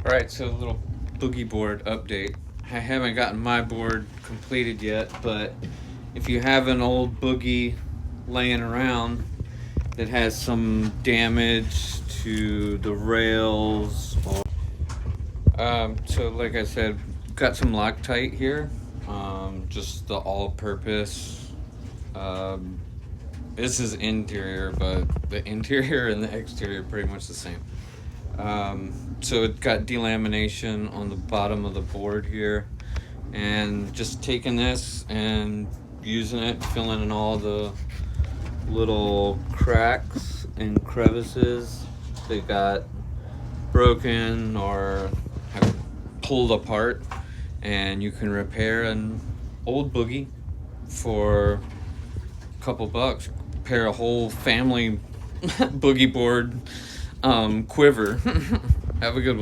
Alright, so a little boogie board update. I haven't gotten my board completed yet, but if you have an old boogie laying around that has some damage to the rails, or so like I said, got some Loctite here, just the all-purpose. This is interior, but the interior and the exterior are pretty much the same. So it got delamination on the bottom of the board here, and just taking this and using it, filling in all the little cracks and crevices that got broken or have pulled apart, and you can repair an old boogie for a couple bucks. Repair a whole family boogie board quiver. Have a good one.